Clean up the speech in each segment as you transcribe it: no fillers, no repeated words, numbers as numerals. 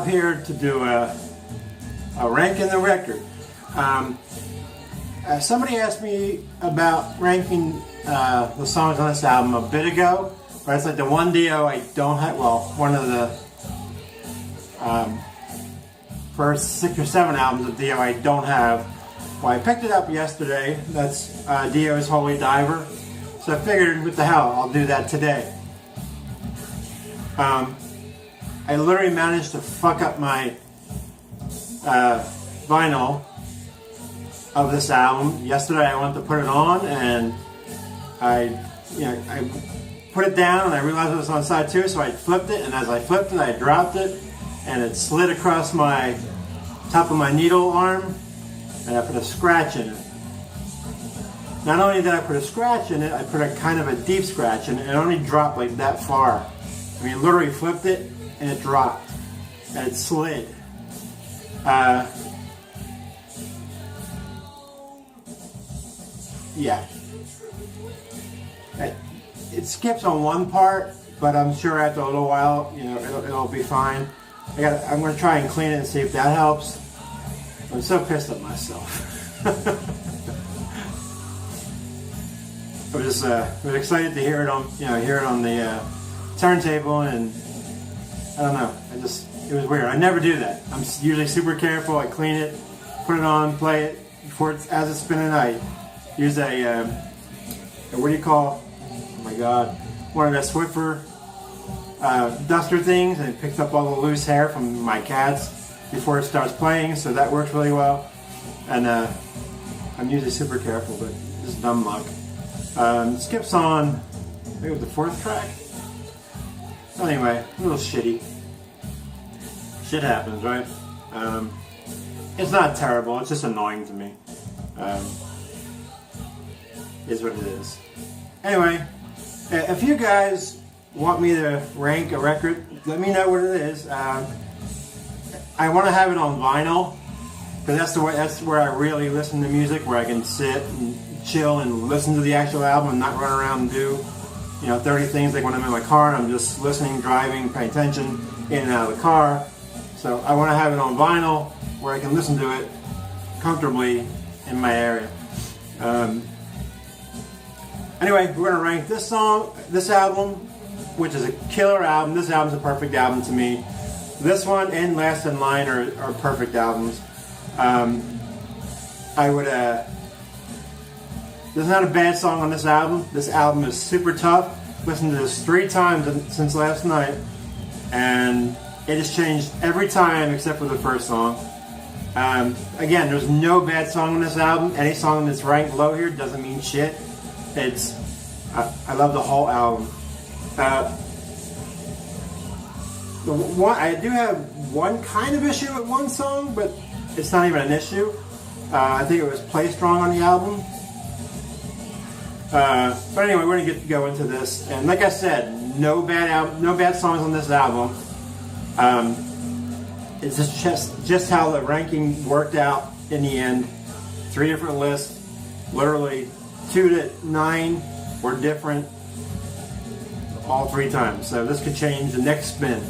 here to do a ranking the record. Somebody asked me about ranking the songs on this album a bit ago, but it's like the one Dio I don't have, well, one of the first 6 or 7 albums of Dio I don't have. Well, I picked it up yesterday. That's Dio's Holy Diver. So I figured, what the hell, I'll do that today. I literally managed to fuck up my vinyl of this album. Yesterday I went to put it on and I put it down and I realized it was on side 2, so I flipped it, and as I flipped it I dropped it and it slid across my top of my needle arm and I put a scratch in it. Not only did I put a scratch in it, I put a kind of a deep scratch in it. It only dropped like that far. I mean, literally flipped it and it dropped and it slid. Yeah. It skips on one part, but I'm sure after a little while, it'll be fine. I'm going to try and clean it and see if that helps. I'm so pissed at myself. I was excited to hear it on the turntable, and I don't know. It was weird. I never do that. I'm usually super careful. I clean it, put it on, play it before as it's spinning. I use a what do you call? Oh my God! One of the Swiffer duster things, and it picks up all the loose hair from my cats before it starts playing. So that works really well. And I'm usually super careful, but just dumb luck. It skips on, I think it was the 4th track. So anyway, a little shitty. Shit happens, right? It's not terrible, it's just annoying to me. Is what it is. Anyway, if you guys want me to rank a record, let me know what it is. I want to have it on vinyl, because that's where I really listen to music, where I can sit and chill and listen to the actual album and not run around and do 30 things like when I'm in my car and I'm just listening, driving, paying attention in and out of the car. So I want to have it on vinyl where I can listen to it comfortably in my area. Anyway, we're going to rank this album, which is a killer album. This album's a perfect album to me. This one and Last in Line are perfect albums. There's not a bad song on this album. This album is super tough. Listened to this 3 times since last night, and it has changed every time except for the first song. Again, there's no bad song on this album. Any song that's ranked low here doesn't mean shit. I love the whole album. I do have one kind of issue with one song, but it's not even an issue. I think it was placed wrong on the album. But anyway, we're going to go into this, and like I said, no bad songs on this album. It's just how the ranking worked out in the end. 3 different lists, literally 2 to 9 were different all 3 times. So this could change the next spin.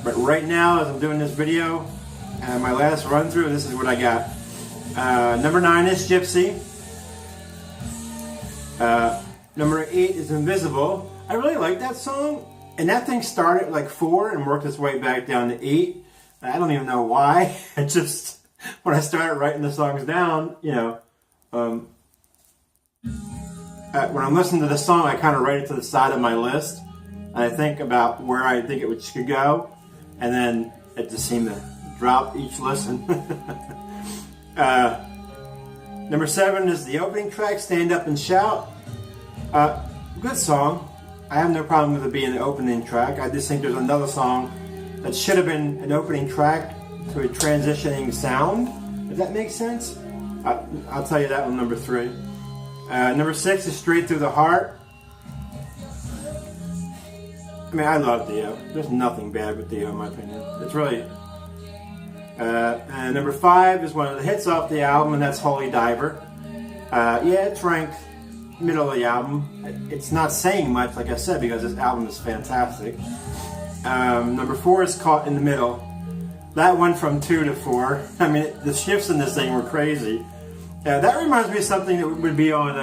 But right now, as I'm doing this video, and my last run through, this is what I got. Number 9 is Gypsy. Number 8 is Invisible. I really like that song, and that thing started at like 4 and worked its way back down to 8. I don't even know why. It just, when I started writing the songs down, when I'm listening to the song, I kind of write it to the side of my list, and I think about where I think it should go, and then it just seemed to drop each listen. Number 7 is the opening track, Stand Up and Shout. Good song. I have no problem with it being the opening track. I just think there's another song that should have been an opening track to a transitioning sound, if that makes sense. I'll tell you that one, number 3. Number 6 is Straight Through the Heart. I mean, I love Dio. There's nothing bad with Dio in my opinion. It's really... and number 5 is one of the hits off the album, and that's Holy Diver. Yeah, it's ranked middle of the album. It's not saying much, like I said, because this album is fantastic. Number 4 is Caught in the Middle. that went from 2 to 4. I mean, the shifts in this thing were crazy. That reminds me of something that would be on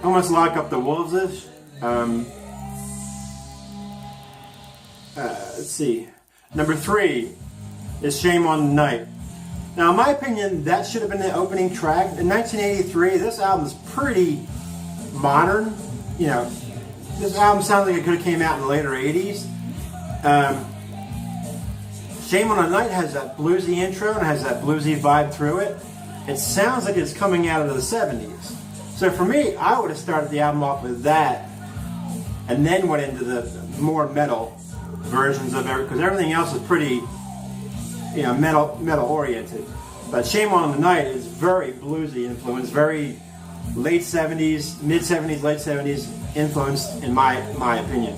almost Lock Up the Wolves-ish. Let's see. Number 3 is Shame on the Night. Now, in my opinion, that should have been the opening track. In 1983, this album is pretty modern. You know, this album sounds like it could have came out in the later 80s. Shame on the Night has that bluesy intro and has that bluesy vibe through it. It sounds like it's coming out of the 70s. So for me, I would have started the album off with that and then went into the more metal versions of it, because everything else is pretty, you know, metal oriented. But Shame on the Night is very bluesy influenced, very late 70s, mid 70s, late 70s influenced, in my opinion.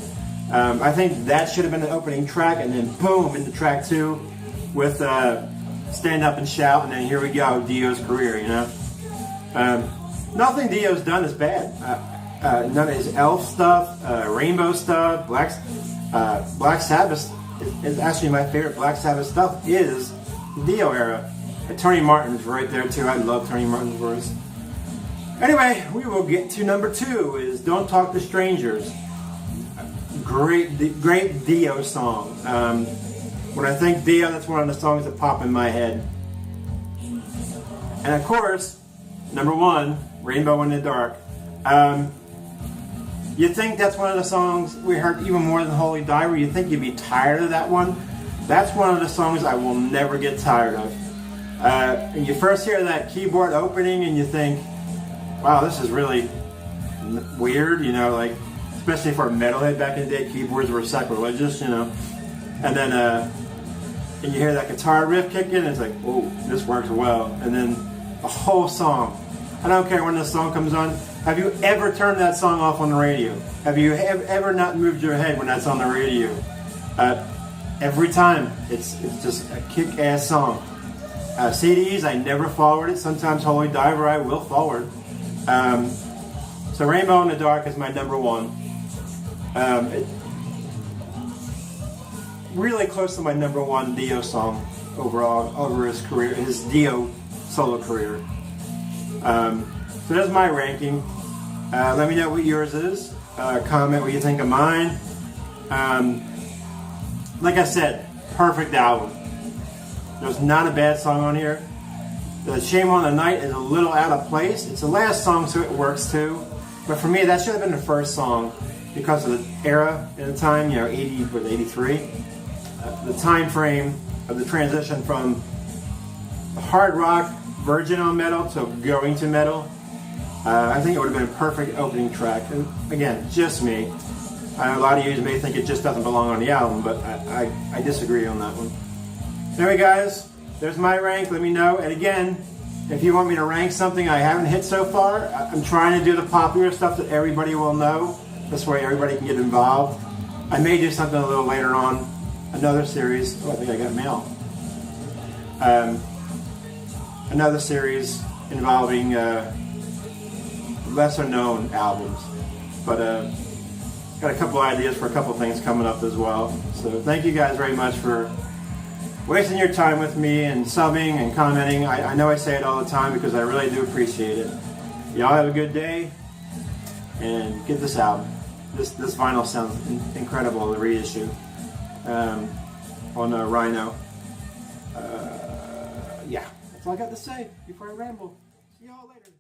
I think that should have been the opening track, and then boom, into track 2 with Stand Up and Shout, and then here we go, Dio's career, you know. Nothing Dio's done is bad. None of his Elf stuff, Rainbow stuff, Black Sabbath is actually my favorite Black Sabbath stuff is the Dio era. Tony Martin's right there too. I love Tony Martin's voice. Anyway, we will get to number 2 is Don't Talk to Strangers. Great Dio song. When I think Dio, that's one of the songs that pop in my head. And of course, number 1, Rainbow in the Dark. You think that's one of the songs we heard even more than Holy Diver? You think you'd be tired of that one? That's one of the songs I will never get tired of. And you first hear that keyboard opening and you think, wow, this is really weird, you know, like, especially for a metalhead back in the day, keyboards were sacrilegious, you know. And then and you hear that guitar riff kick in, and it's like, oh, this works well. And then a whole song. I don't care when this song comes on. Have you ever turned that song off on the radio? Have you ever not moved your head when that's on the radio? Every time. It's just a kick-ass song. CDs, I never forward it. Sometimes Holy Diver, I will forward. So Rainbow in the Dark is my number 1. Really close to my number 1 Dio song overall over his career, his Dio solo career. So that's my ranking. Let me know what yours is. Comment what you think of mine. Like I said, perfect album. There's not a bad song on here. The Shame on the Night is a little out of place. It's the last song, so it works too. But for me, that should have been the first song because of the era at the time, you know, 83. The time frame of the transition from hard rock, virgin on metal, to going to metal. I think it would have been a perfect opening track. And again, just me. A lot of you may think it just doesn't belong on the album, but I disagree on that one. Anyway, guys, there's my rank. Let me know. And again, if you want me to rank something I haven't hit so far, I'm trying to do the popular stuff that everybody will know. This way everybody can get involved. I may do something a little later on. Another series. Oh, I think I got mail. Another series involving lesser known albums. But got a couple ideas for a couple things coming up as well. So thank you guys very much for wasting your time with me and subbing and commenting. I know I say it all the time because I really do appreciate it. Y'all have a good day and get this album. This vinyl sounds incredible, the reissue on Rhino. Yeah, that's all I got to say before I ramble. See y'all later.